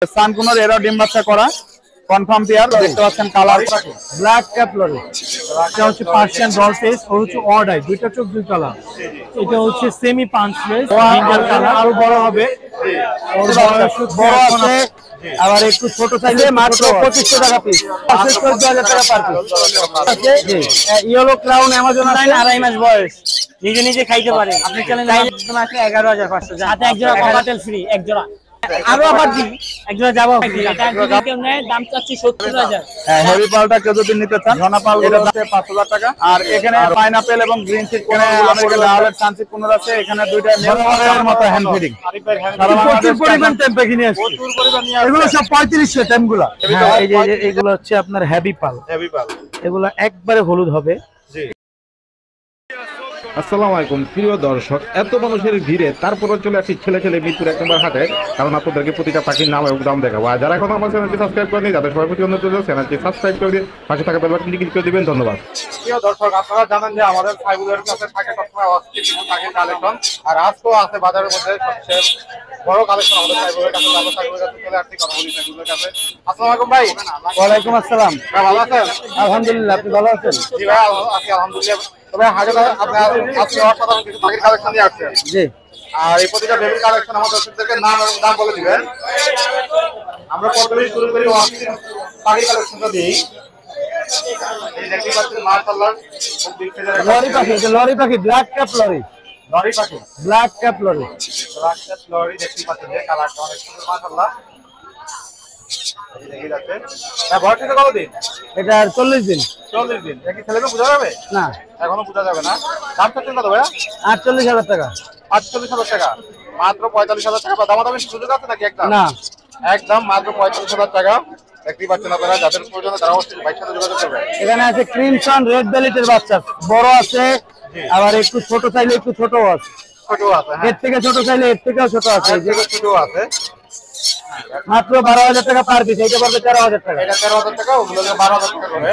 সানকুনোর এরা ডিম বাচ্চা করা কনফার্ম পেয়ার দেখতে পাচ্ছেন কালার ব্ল্যাক ক্যাপ লরি। এটা হচ্ছে পার্সিয়ান ডল ফেস, ওর হচ্ছে অড আই, দুইটা চোখ দুই কালার। এটা হচ্ছে সেমি পাঁচলেস জিঞ্জার কালার, আরো বড় হবে। ওর বড় আছে, আবার একটু ছোট চাইলে মাত্র 2500 টাকা পিস, 14,000 টাকা per piece. Yellow crown Amazon আছে, 2.5 মাস বয়স, নিজে নিজে খাইতে পারে। আপনি চ্যানেলে আসলে 11,500, হাতে এক জোড়া ককাটেল ফ্রি, এক জোড়া আরো আবার দিই, এক জোড়া যাবো। এটা যদি কেউ নেয় দাম চাচ্ছি 70,000। হ্যাঁ, হেভি পালটা কেউ যদি নিতে চান ঘনা পাল এটা হচ্ছে 5,000 টাকা। আর এখানে পাইনাপল এবং গ্রিন চিক কোন আমাদের লালের চান্সিক কোন আছে, এখানে দুইটা নেওয়ার মতো হ্যান্ড ফিডিং প্রচুর পরিমাণ টেম্পে কিনে আসছে, প্রচুর পরিমাণ নিয়ে আসছে। এগুলো সব 3500 টেমগুলো। এই যে এগুলো হচ্ছে আপনার হেভি পাল, এগুলো একবারে হলুদ হবে। আসসালামু আলাইকুম প্রিয় দর্শক, এত মানুষের ভিড়ে তারপরে চলে আসি ছেলে ছেলে মিরপুর 1 নম্বর হাটে, কারণ আপনাদেরকে প্রতিটা পাখির নাম এবং দাম দেখাবো। আর যারা এখন আমার চ্যানেলটি সাবস্ক্রাইব করেনি তাদের সবাই প্রতি অনুরোধ করব চ্যানেলটি সাবস্ক্রাইব করে দিয়ে পাশে থাকা বেল বাটনটি ক্লিক করে দিবেন। ধন্যবাদ। প্রিয় দর্শক, আপনারা জানেন যে আমাদের সাইবুলের কাছে থাকে সবসময় অস্থির কিছু থাকে কালেকশন, আর আজকেও আছে বাজারের মধ্যে সবচেয়ে বড় কালেকশন আমাদের সাইবুলের কাছে। আমরা সাইবুলের কাছে চলে আসছি কথা বলি সাইবুলের কাছে। আসসালামু আলাইকুম ভাই। ওয়ালাইকুম আসসালাম। ভালো আছেন? আলহামদুলিল্লাহ, আপনি ভালো আছেন? জি ভাই, আছি আলহামদুলিল্লাহ। তবে হাজার আপনার আজকে অসাধারণ কিছু পাখির কালেকশন নিয়ে আসছেন। জি। আর এই প্রতিটা বেবির কালেকশন আমাদের দর্শকদেরকে নাম এবং দাম বলে দিবেন। আমরা প্রথমে শুরু করি পাখির কালেকশনটা দিই। এই দেখতে পাচ্ছেন মাশাআল্লাহ লরি পাখি, এটা লরি পাখি, ব্ল্যাক ক্যাপ লরি। লরি পাখি, black cap lory. Black cap lory দেখতে পাচ্ছেন যে কালারটা অনেক সুন্দর মাশাআল্লাহ। এই দেখে যাচ্ছে। এটা বয়স কত দিন? এটা 40 দিন। 40 দিন। এটা কি ছেলেকে বোঝা যাবে? না, এখনো বোঝা যাবে না। দাম কত ভাইয়া? 48,000 টাকা। 48,000 টাকা, মাত্র 45,000 টাকা। দামাদামি সুযোগ আছে নাকি? একদম না, একদম মাত্র 45,000 টাকা। দেখতেই পাচ্ছেন আপনারা, যাদের প্রয়োজন তারা অবশ্যই ভাইয়ের সাথে যোগাযোগ করবেন। এখানে আছে ক্রিমসন রেড বেলিটের বাচ্চা, বড় আছে, আবার একটু ছোট চাইলে একটু ছোটও আছে। ছোট আছে, এর থেকে ছোট চাইলে এর থেকেও ছোট আছে, যে ছোট আছে। মাত্র 12,000 টাকা পার পিস। এটা পড়বে 13,000 টাকা। এটা 13,000 টাকা, ওগুলো 12,000 টাকা করে।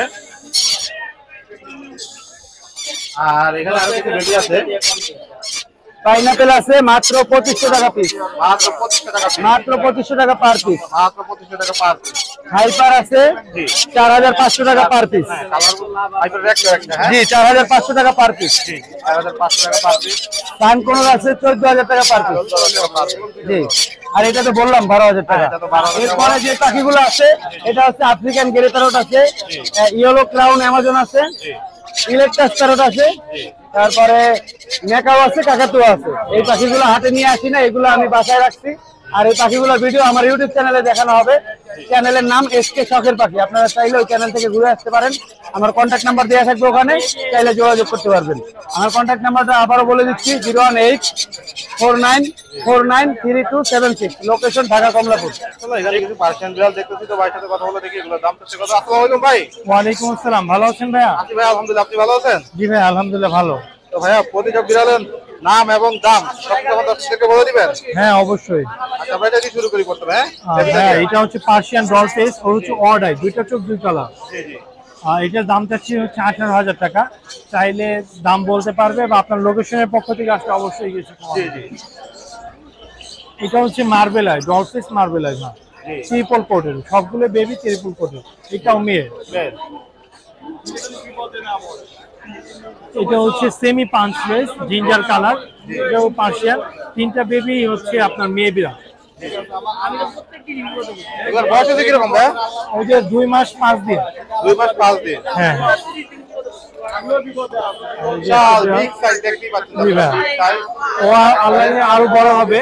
আর এখানে আরো কিছু বেবি আছে। পাইনাপেল আছে মাত্র 2500 টাকা পিস, মাত্র 2500 টাকা পিস, মাত্র 2500 টাকা পার পিস। মাত্র 2500 টাকা পার পিস। হাইপার আছে 4,500 টাকা পার পিস। হাইপার একটা হ্যাঁ জি, 4,500 টাকা পার পিস। জি, 4,500 টাকা পার পিস। সানকোনোর আছে 14,000 টাকা পার পিস। জি, আর এটা তো বললাম 12,000 টাকা। এরপরে যে পাখিগুলো আছে, এটা হচ্ছে আফ্রিকান গ্রে প্যারট আছে, ইয়েলো ক্রাউন অ্যামাজন আছে, ইলেকট্রাস প্যারট আছে, তারপরে মেকাও আছে, কাকাতুয়া আছে। এই পাখিগুলো হাটে নিয়ে আসি না, এগুলো আমি বাসায় রাখছি। আর এই পাখিগুলোর ভিডিও আমার ইউটিউব চ্যানেলে দেখানো হবে। চ্যানেলের নাম এসকে শখের পাখি। আপনারা চাইলে ওই চ্যানেল থেকে ঘুরে আসতে পারেন। আমার কন্ট্যাক্ট নাম্বার দেওয়া থাকবে, ওখানে চাইলে যোগাযোগ করতে পারবেন। আমার কন্ট্যাক্ট নাম্বারটা আবারও বলে দিচ্ছি, 01849493276, লোকেশন ঢাকা কমলাপুর। এখানে কিছু পার্সিয়ান বিড়াল দেখতেছি, তো ভাইয়ের সাথে কথা বলে দেখি এগুলোর দাম হচ্ছে কত। আসসালামু আলাইকুম ভাই। ওয়ালাইকুম আসসালাম, ভালো আছেন ভাইয়া? আছি ভাই আলহামদুলিল্লাহ, আপনি ভালো আছেন? জি ভাই, আলহামদুলিল্লাহ ভালো। তো ভাইয়া প্রতিটা বিড়ালের নাম এবং দাম সবকিছু আমাদের দর্শকদেরকে বলে দিবেন। হ্যাঁ অবশ্যই। আচ্ছা ভাই, এটা শুরু করি প্রথমে। হ্যাঁ, এটা হচ্ছে পার্সিয়ান ডল ফেস, ওর হচ্ছে অড আই, দুইটা চোখ দুই কালার। জি জি। এটার দাম চাচ্ছি হচ্ছে 18,000 টাকা। চাইলে দাম বলতে পারবে, বা আপনার লোকেশনের পক্ষ থেকে আসলে অবশ্যই কিছু কম জি হবে। জি। এটা হচ্ছে marble eye, doll face marble eye, না ট্রিপল কোটের, সবগুলো বেবি ট্রিপল কোটের। এটাও মেয়ে। এটা হচ্ছে সেমি পাঁচলেস জিঞ্জার কালার, এটাও পার্সিয়ান। তিনটা বেবি হচ্ছে আপনার মেয়ে বিড়াল। এবার বয়স হচ্ছে কিরকম ভাই? ওই যে 2 মাস 5 দিন। 2 মাস 5 দিন। হ্যাঁ হ্যাঁ। বিগ সাইজ দেখতেই পাচ্ছেন। ও আল্লাহ আরো বড় হবে।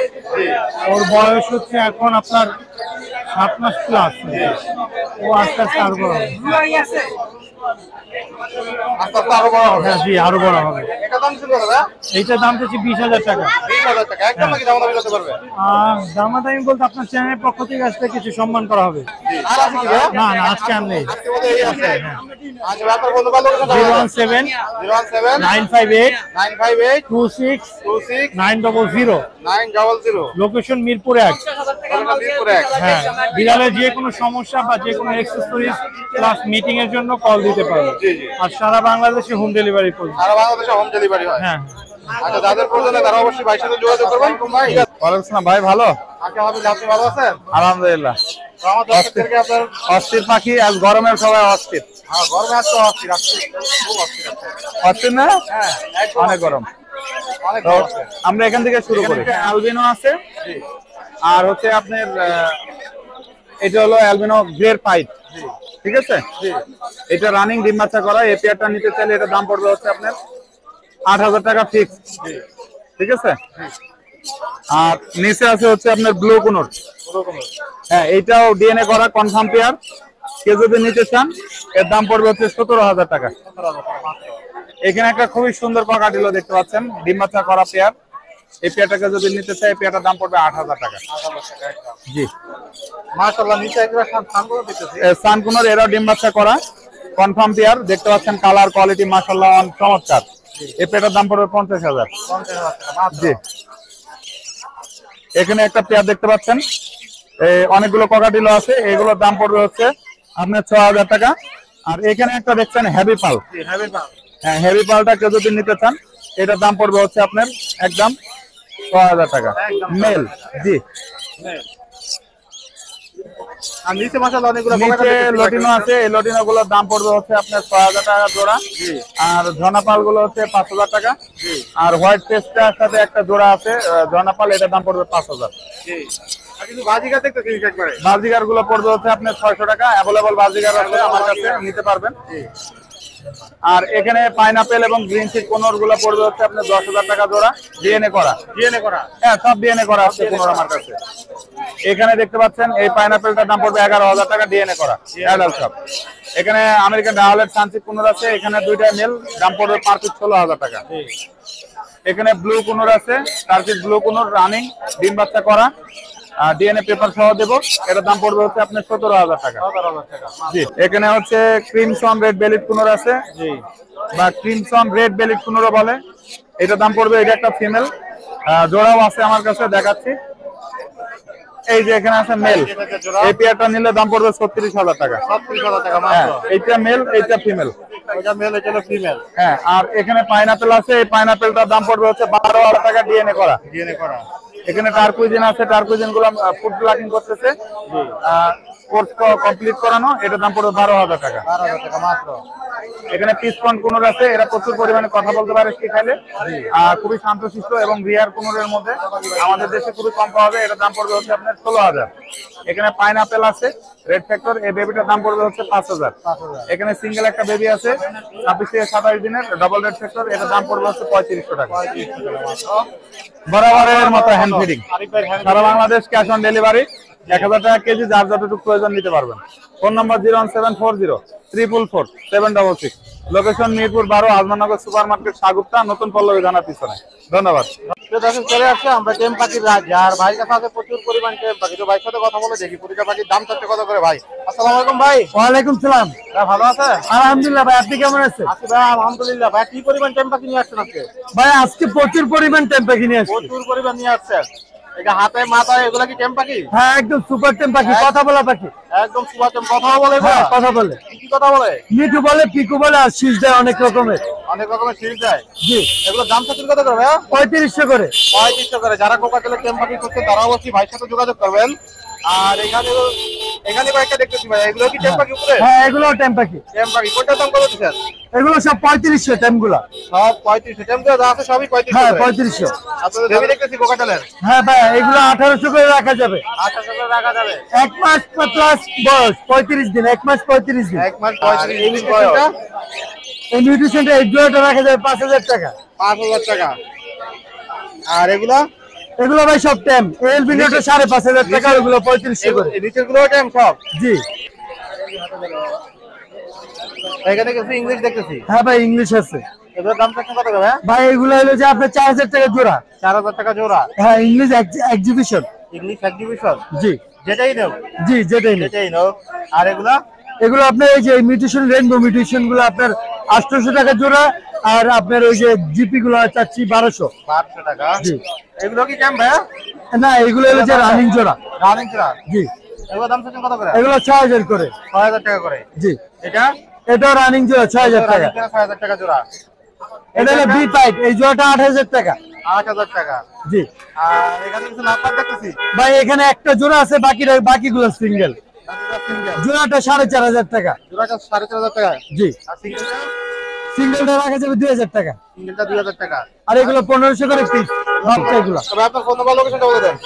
ওর বয়স হচ্ছে এখন আপনার 7 মাস প্লাস। ও আস্তে আস্তে আরো বড় হবে। আস্তে আস্তে আরো বড় হবে। হ্যাঁ জি, আরো বড় হবে। এটা দাম ছিল দাদা? এইটার দাম হচ্ছে 20,000 টাকা। 20,000 টাকা একদম নাকি দামাদামি করতে পারবে? দামাদামি বলতে আপনার চ্যানেলের পক্ষ থেকে আসলে কিছু সম্মান করা হবে। আর আছে কি ভাই? না না, আজকে আর নেই। আজকে বলে এই আছে। আচ্ছা আপনার বন্ধু বান্ধব কত? 017 958 958 26 26 900। 900। লোকেশন মিরপুর 1। মিরপুর 1। হ্যাঁ, বিড়ালের যে কোনো সমস্যা বা যে কোনো অ্যাক্সেসরিজ প্লাস মিটিং এর জন্য কল দিতে পারবে। জি জি। আর সারা বাংলাদেশে হোম ডেলিভারি করবে। সারা বাংলাদেশে হোম ডেলিভারি হয়। হ্যাঁ। আচ্ছা, যাদের প্রয়োজন তারা অবশ্যই ভাইয়ের সাথে যোগাযোগ করবেন। ভাই ওয়ালাইকুম আসসালাম ভাই, ভালো আলহামদুলিল্লাহ, আপনি ভালো আছেন? আলহামদুলিল্লাহ। তো আমার দর্শকদেরকে আপনার অস্থির পাখি, আজ গরমের সবাই অস্থির। গরমে আসতে অস্থির, খুব অস্থির আছে। অস্থির না? হ্যাঁ, একদম অনেক গরম। অনেক তো গরম আছে। আমরা এখান থেকে শুরু করি। অ্যালবিনো আছে, জি, আর হচ্ছে আপনার এটা হলো অ্যালবিনো গ্রেড 5, জি, ঠিক আছে? জি। এটা রানিং ডিম বাচ্চা করা। এই পেয়ারটা নিতে চাইলে এটা দাম পড়বে হচ্ছে আপনার 8,000 টাকা ফিক্স, জি, ঠিক আছে? আর নিচে আছে হচ্ছে আপনার ব্লু কোনর। ওরকমই। হ্যাঁ, এইটাও ডিএনএ করা কনফার্ম পেয়ার। কেউ যদি নিতে চান এর দাম পড়বে হচ্ছে 17,000 টাকা। 17,000 টাকা মাত্র। এখানে একটা খুবই সুন্দর ককাটিলো দেখতে পাচ্ছেন, ডিম বাচ্চা করা পেয়ার। এই পেয়ারটাকে যদি নিতে চাই, এই পেয়ারটার দাম পড়বে 8,000 টাকা। 8,000 টাকা একদম। জি, মাশাআল্লাহ, নিচে একবার সানগুলো দেখতেছি। সানকুনার এরাও ডিম বাচ্চা করা কনফার্ম পেয়ার। দেখতে পাচ্ছেন কালার কোয়ালিটি মাশাআল্লাহ চমৎকার। এই পেয়ারটার দাম পড়বে 50,000। 50,000 টাকা মাত্র। জি, এখানে একটা পেয়ার দেখতে পাচ্ছেন, অনেকগুলো ককাটিলো আছে। এগুলোর দাম পড়বে হচ্ছে আপনার 6,000 টাকা। আর এখানে একটা দেখছেন হেভি পাল। জি, হেভি পাল। হ্যাঁ, হেভি পালটা কেউ যদি নিতে চান, এটার দাম পড়বে হচ্ছে আপনার একদম 6,000 টাকা একদম মেল। জি, আর নিচে মাশাআল্লাহ অনেকগুলো নিচে লটিনো আছে। এই লটিনো গুলোর দাম পড়বে হচ্ছে আপনার 6,000 টাকা জোড়া। আর ঝর্ণাপাল গুলো হচ্ছে 5,000 টাকা। আর হোয়াইট পেস্টার সাথে একটা জোড়া আছে ঝর্ণাপাল, এটার দাম পড়বে 5,000। জি। আর কিন্তু বাজিকার দেখতেছি একবারে। বাজিগার গুলো পড়বে হচ্ছে আপনার 600 টাকা। অ্যাভেলেবল বাজিগার আছে আমার কাছে, নিতে পারবেন। আর এখানে পাইনাপেল এবং গ্রিন চিক কোনর গুলো পড়বে হচ্ছে আপনার 10,000 টাকা জোড়া, ডিএনএ করা। ডিএনএ করা। হ্যাঁ, সব ডিএনএ করা আছে কোনর আমার কাছে। এখানে দেখতে পাচ্ছেন এই পাইনাপেলটার দাম পড়বে 11,000 টাকা, ডিএনএ করা অ্যাডাল্ট সব। এখানে আমেরিকান ডায়ালেট সানচিক কোনর আছে, এখানে দুইটা মেল, দাম পড়বে পার পিস 16,000 টাকা। এখানে ব্লু কোনর আছে, টার্কিশ ব্লু কোনর রানিং ডিম বাচ্চা করা, ডিএনএ পেপার সহ দেবো। এটার দাম পড়বে হচ্ছে আপনার 17,000 টাকা। 17,000 টাকা। জি, এখানে হচ্ছে ক্রিমসন রেড বেলিট কোনর আছে, জি, বা ক্রিমসন রেড বেলিট কোনরও বলে। এটার দাম পড়বে, এটা একটা ফিমেল, জোড়াও আছে আমার কাছে, দেখাচ্ছি। এই যে এখানে আছে মেল। এই পেয়ারটা নিলে দাম পড়বে 36,000 টাকা। 36,000 টাকা হ্যাঁ, মাত্র। এইটা মেল, এইটা ফিমেল। ওটা মেল, এটা হলো ফিমেল। হ্যাঁ, আর এখানে পাইনাপেল আছে। এই পাইনাপেলটার দাম পড়বে হচ্ছে 12,000 টাকা, ডিএনএ করা। ডিএনএ করা। এখানে টার্কুইজিন আছে, টার্কুইজিন গুলো ফুড প্লাকিং করতেছে, কোর্স কমপ্লিট করানো। এটার দাম পড়বে 12,000 টাকা। 12,000 টাকা মাত্র। এখানে পিসপন কোনর আছে, এরা প্রচুর পরিমাণে কথা বলতে পারে শিখাইলে। খুবই শান্তশিষ্ট এবং রিয়ার কোনরের মধ্যে আমাদের দেশে খুবই কম পাওয়া যায়। এটার দাম পড়বে হচ্ছে আপনার 16,000। এখানে পাইনাপেল আছে রেড ফ্যাক্টর, এই বেবিটার দাম পড়বে হচ্ছে 5,000। এখানে সিঙ্গেল একটা বেবি আছে 26 থেকে 27 দিনের, ডবল রেড ফ্যাক্টর, এটার দাম পড়বে হচ্ছে 3500 টাকা। বরাবরের মতো হ্যান্ড ফিডিং, সারা বাংলাদেশ ক্যাশ অন ডেলিভারি। 1,000 টাকা কেজি, যার যতটুকু প্রয়োজন নিতে পারবেন। Phone number 01740 location Mirpur 12, Azmanagar super market, Sagufta, নতুন পল্লবী থানার পিছনে। ধন্যবাদ। দর্শক চলে আসছে আমরা টেম পাখির রাজ্যে। আর ভাইয়ের কাছে আছে প্রচুর পরিমাণ টেম পাখি। তো ভাইয়ের সাথে কথা বলে দেখি প্রতিটা পাখির দাম চাচ্ছে কত করে। ভাই আসসালামু আলাইকুম। ভাই ওয়ালাইকুম সালাম। ভালো আছে? আলহামদুলিল্লাহ ভাই, আপনি কেমন আছেন? আছি ভাই, আলহামদুলিল্লাহ। ভাই কি পরিমাণ টেম পাখি নিয়ে আসছেন আজকে? ভাই আজকে প্রচুর পরিমাণ টেম পাখি নিয়ে আসছি। প্রচুর পরিমাণ নিয়ে আসছেন। এটা হাতে মাথায় এগুলা কি টেম পাখি? হ্যাঁ, একদম সুপার টেম পাখি, কথা বলা পাখি। একদম সুপার টেম। কথা বলে? হ্যাঁ, কথা বলে। কি কথা বলে? মিঠু বলে, পিকু বলে, আর শীষ দেয় অনেক রকমের। অনেক রকমের সিরিজ দেয়। জি, এগুলো দাম চাচ্ছেন কত করে ভাইয়া? 3500 করে। 3500 করে। যারা কোকাটেলের টেম পাখি করছে তারা অবশ্যই ভাইয়ের সাথে যোগাযোগ করবেন। আর এখানে কয়েকটা দেখতেছি ভাই, এগুলো কি টেম পাখি উপরে? হ্যাঁ, এগুলো টেম পাখি। টেম পাখি কোনটার দাম কত দিচ্ছেন? এগুলো সব 3500 টেম গুলা। সব 3500। টেম যা আছে সবই 3500 হ্যাঁ, করে। 3500। আপনাদের বেবি দেখতেছি কোকাটেলের। হ্যাঁ ভাই, এগুলো 1800 করে রাখা যাবে। 800 করে রাখা যাবে। 1 মাস প্লাস বয়স 35 দিন, 1 মাস 35 দিন। 1 মাস 35 দিন বয়স। এই নিউট্রিশনটা এই জোড়াটা রাখা যাবে 5,000 টাকা। 5,000 টাকা। আর এগুলা? এগুলো ভাই সব টেম। এলবিনোটা 5,500 টাকা, এগুলো 3500 করে। এই নিচের গুলো টেম সব? জি। এখানে কিছু ইংলিশ দেখতেছি। হ্যাঁ ভাই, ইংলিশ আছে। এগুলোর দাম কত করে ভাই? ভাই এগুলো হলো যে আপনার 4,000 টাকা জোড়া। 4,000 টাকা জোড়া। হ্যাঁ, ইংলিশ এক্সিবিশন। English exhibition. জি যেটাই নাও। জি, যেটাই নেই। যেটাই নাও। আর এগুলা? এগুলো আপনার এই যে মিউটেশন, রেইনবো মিউটেশন গুলো আপনার 800 টাকা জোড়া। আর আপনার ওই যে জিপি গুলো চাচ্ছি 1200। 1200 টাকা। জি। এগুলো কি টেম ভাইয়া? না, এগুলো হলো যে রানিং জোড়া। রানিং জোড়া। জি। এগুলোর দাম চাচ্ছেন কত করে? এগুলো 6,000 করে। 6,000 টাকা করে। জি। এটা? এটা রানিং জোড়া 6,000 টাকা। 6,000 টাকা জোড়া। এটা হলো বি পাইপ, এই জোড়াটা 8,000 টাকা। 8,000 টাকা। জি আর এখানে কিছু নাম্বার দেখতেছি। ভাই এখানে একটা জোড়া আছে, বাকিগুলো সিঙ্গেল। সিঙ্গেল জোড়াটা 4,500 টাকা। জোড়াটা 4,500 টাকা। জি আর সিঙ্গেলটা? সিঙ্গেলটা রাখা যাবে 2,000 টাকা। সিঙ্গেলটা 2,000 টাকা। আর এগুলো 1500 করে পিস। বাচ্চা এগুলো। তবে আপনার ফোন নাম্বার লোকেশনটা বলে দেন।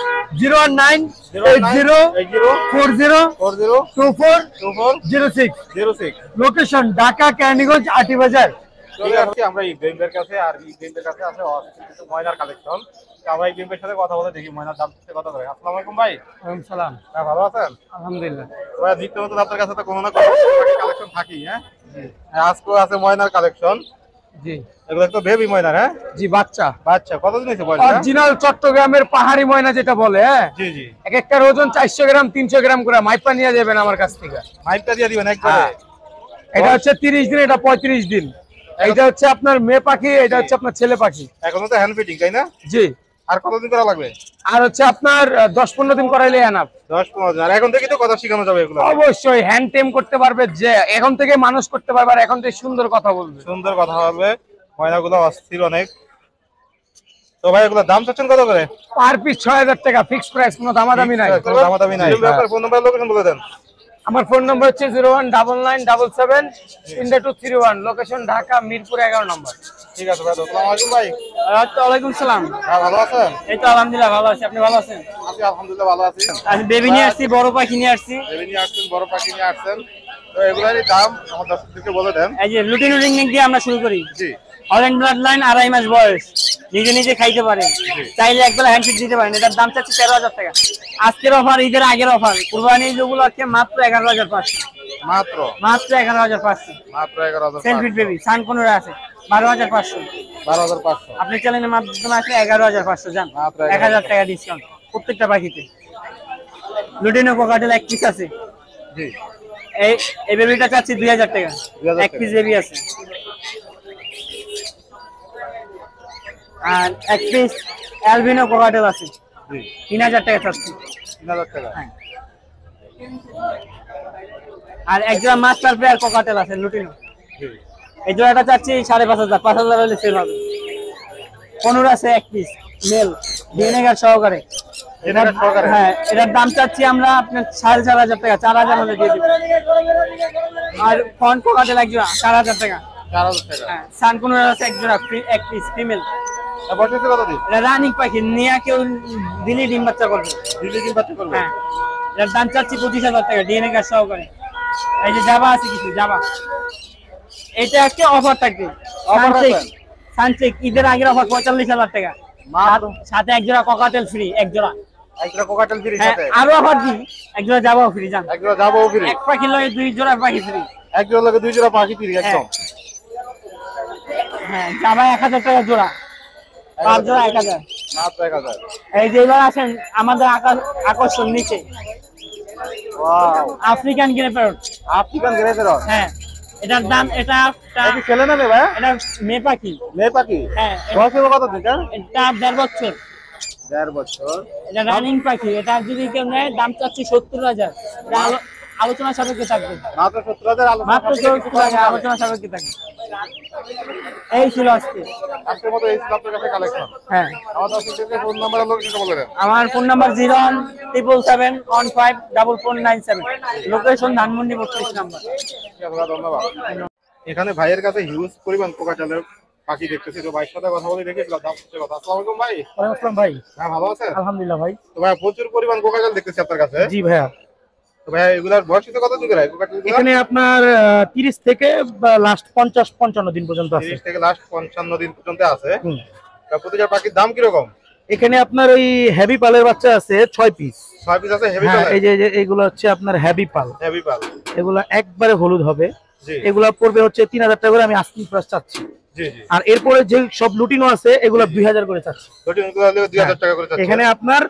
01980402406 লোকেশন ঢাকা কেরানীগঞ্জ আটি বাজার। চলে আসছি আমরা ইব্রাহিমের কাছে, আর ইব্রাহিমের কাছে আছে কিছু ময়নার কালেকশন। তো আমরা ইব্রাহিমের সাথে কথা বলে দেখি ময়নার দাম কত করে। আসসালামু আলাইকুম ভাই। ওয়ালাইকুম সালাম। হ্যাঁ, ভালো আছেন? আলহামদুলিল্লাহ। ভাই নিত্য নতুন আপনার কাছে তো কোনো না কোনো কালেকশন থাকি। হ্যাঁ, আজকে আছে ময়নার কালেকশন। জি এগুলো তো বেবি ময়নার। হ্যাঁ জি বাচ্চা বাচ্চা কতদিন হয়েছে বয়স? অরিজিনাল চট্টগ্রামের পাহাড়ি ময়না যেটা বলে। হ্যাঁ জি জি। এক একটার ওজন 400 গ্রাম 300 গ্রাম করে মাইপা নিয়ে যাবেন আমার কাছ থেকে। মাইপটা দিয়ে দিবেন একবারে। এটা হচ্ছে 30 দিন, এটা 35 দিন। এটা হচ্ছে আপনার মেয়ে পাখি, এটা হচ্ছে আপনার ছেলে পাখি। এখনো তো হ্যান্ড ফিটিং তাই না? জি। আর কতদিন করা লাগবে? আর হচ্ছে আপনার 10-15 দিন করাইলে এনাফ। 10-15 দিন। আর এখন থেকে তো কথা শেখানো যাবে এগুলো? অবশ্যই হ্যান্ড টেম করতে পারবে, যে এখন থেকে মানুষ করতে পারবে, আর এখন থেকে সুন্দর কথা বলবে। সুন্দর কথা বলবে। ময়নাগুলো অস্থির অনেক। তো ভাই এগুলো দাম চাচ্ছেন কত করে? পার পিস 6,000 টাকা, ফিক্সড প্রাইস, কোনো দামাদামি নাই। কোনো দামাদামি নাই। আপনার ফোন নাম্বার লোকেশন বলে দেন। আমার ফোন নাম্বার হচ্ছে 0199773231, লোকেশন ঢাকা মিরপুর 11 নম্বর। ঠিক আছে ভাই। আসসালামু আলাইকুম ভাই। ওয়ালাইকুম সালাম। হ্যাঁ, ভালো আছেন? এই তো আলহামদুলিল্লাহ ভালো আছি, আপনি ভালো আছেন? আমি আলহামদুলিল্লাহ ভালো আছি। আমি বেবি নিয়ে আসছি, বড় পাখি নিয়ে আসছি। বেবি নিয়ে আসছেন, বড় পাখি নিয়ে আসছেন। তো এগুলারই দাম আমার দর্শকদেরকে বলে দেন। এই যে লুটিনো রিং দিয়ে আমরা শুরু করি। জি। হল্যান্ড ব্লাড লাইন, 2.5 মাস বয়স, নিজে নিজে খাইতে পারে, চাইলে একবেলা হ্যান্ড ফিড দিতে পারেন। এটার দাম চাচ্ছি 13,000 টাকা। আজকের অফার, ঈদের আগের অফার, কুরবানি যেগুলো আছে মাত্র 11,500। মাত্র 11,500। মাত্র 11,000। সেলফ ফিড বেবি সান 15 আছে 12,500। 12,500। আপনি চ্যানেলের মাধ্যমে আসলে 11,500 জান, মাত্র 1,000 টাকা ডিসকাউন্ট প্রত্যেকটা পাখিতে। লুটিনো কোকাটেল এক পিস আছে। জি। এই বেবিটা চাচ্ছি 2,000 টাকা। 2,000 এক পিস বেবি আছে। আর এক পিস অ্যালবিনো কোকাটেল আছে। জি। 3,000 টাকা চাচ্ছি। 3,000 টাকা। হ্যাঁ। আর এক জোড়া মাস্টার প্লেয়ার কোকাটেল আছে লুটিনো। জি। এই জোড়াটা চাচ্ছি 5,500। 5,000 হলে সেল হবে। 15 আছে এক পিস মেল, ডিএনএ কার্ড সহকারে। হ্যাঁ, এটার দাম চাচ্ছি আমরা আপনার 4,500 টাকা। 4,000 হলে দিয়ে দিব। আর ফন কোকাটেল এক জোড়া 4,000 টাকা। 4,000 টাকা। হ্যাঁ, সান 15 আছে এক জোড়া, এক পিস ফিমেল। বয়স হচ্ছে কত দিন? এটা রানিং পাখি, নিয়ে কেউ দিলে ডিম বাচ্চা করবে। দিল্লি ডিম বাচ্চা করবে? হ্যাঁ, এটার দাম চাচ্ছি 25,000 টাকা, ডিএনএ কার্ড সহকারে। এই যে জাবা আছে কিছু, জাবা এটা একটা অফার থাকবে। অফার আছে? সানচেক ঈদের আগের অফার 45,000 টাকা। সাথে এক জোড়া ককাটেল ফ্রি, এক জোড়া। একটা কোকাটেল ফ্রি হ্যাঁ, সাথে? আরো অফার দিই, এক জোড়া জাবাও ফ্রি জান। এক জোড়া যাবো ফ্রি? এক পাখি লয়ে 2 জোড়া পাখি ফ্রি। এক জোড়া লাগে 2 জোড়া পাখি ফ্রি একদম? হ্যাঁ, জাবা 1,000 টাকা জোড়া, 5 জোড়া 1,000। মাত্র 1,000। এই যে এবার আসেন আমাদের আকর্ষণ নিচে, wow, African grey parrot. African grey parrot? হ্যাঁ, এটার দাম, এটা কি ছেলে না মেয়ে ভাই? এটা মেয়ে পাখি। মেয়ে পাখি? হ্যাঁ, বয়স হবে কত দিন? এটা 1.5 বছর। 1.5 বছর। এটা রানিং পাখি। এটা যদি কেউ নেয় দাম চাচ্ছি 70,000। এটা আলোচনা সাপেক্ষে থাকবে। মাত্র 70,000? মাত্র 70,000 আলোচনা সাপেক্ষে থাকবে। এই ছিল আজকে আজকের মতো এই ছিল আপনার কাছে কালেকশন। হ্যাঁ, আমাদের দর্শকদেরকে ফোন নাম্বার আর লোকেশন বলে দেন। আমার phone number 01777154497, location Dhanmondi 32 number. ঠিক আছে ভাই, ধন্যবাদ। এখানে ভাইয়ের কাছে হিউজ পরিমাণ কোকাটেলের পাখি দেখতেছি। তো ভাইয়ের সাথে কথা বলে দেখি এগুলো দাম হচ্ছে কথা। আসসালামু আলাইকুম ভাই। ওয়ালাইকুম আসসালাম ভাই। হ্যাঁ, ভালো আছেন? আলহামদুলিল্লাহ ভাই। তো ভাই প্রচুর পরিমাণ কোকাটেল দেখতেছি আপনার কাছে। জি ভাইয়া। তো ভাই এগুলার বয়স হচ্ছে কত দিন করে কোকাটেলগুলো? এখানে আপনার 30 থেকে লাস্ট 50-55 দিন পর্যন্ত আছে। 30 থেকে লাস্ট 55 দিন পর্যন্ত আছে। তা প্রতিটা পাখির দাম কি রকম? এখানে আপনার ওই হেভি পালের বাচ্চা আছে 6 পিস। 6 পিস আছে হেভি হ্যাঁ, পাল? এই যে এইগুলো হচ্ছে আপনার হেভি পাল। হেভি পাল। এগুলা একবারে হলুদ হবে। জি। এগুলা পড়বে হচ্ছে 3,000 টাকা করে, আমি আস্কিং প্রাইস চাচ্ছি। জি জি। আর এরপরে যে সব লুটিনো আছে এগুলা 2,000 করে চাচ্ছি। লুটিনগুলো হলো 2,000 টাকা করে চাচ্ছেন? এখানে আপনার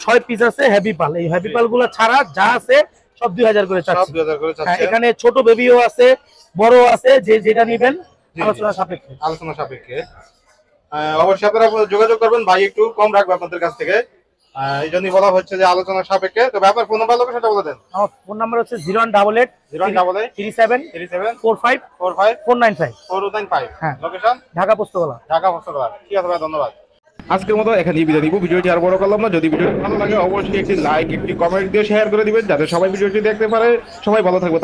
6 পিস আছে হেভি পাল। এই হেভি পাল গুলা ছাড়া যা আছে সব 2,000 করে সব চাচ্ছি। 2,000 করে হ্যাঁ, চাচ্ছেন? এখানে ছোট বেবিও আছে, বড় আছে, যেটা নেবেন আলোচনা সাপেক্ষে। আলোচনা সাপেক্ষে। অবশ্যই আপনারা যোগাযোগ করবেন, ভাই একটু কম রাখবে আপনাদের কাছ থেকে। এই জন্যই বলা হচ্ছে যে আলোচনা সাপেক্ষে। তো ব্যাপার ফোন নাম্বার লোকেশনটা বলে দেন। আমার ফোন নাম্বার হচ্ছে 01888 37 37 45 45 495। 495। হ্যাঁ। লোকেশন ঢাকা পোস্তগোলা। ঢাকা পোস্টগোলা। ঠিক আছে ভাই, ধন্যবাদ। আজকের মতো এখানেই বিদায় নিব। ভিডিওটি আর বড় করলাম না। যদি ভিডিওটি ভালো লাগে অবশ্যই একটি লাইক, একটি কমেন্ট দিয়ে শেয়ার করে দিবেন, যাতে সবাই ভিডিওটি দেখতে পারে। সবাই ভালো থাকবে।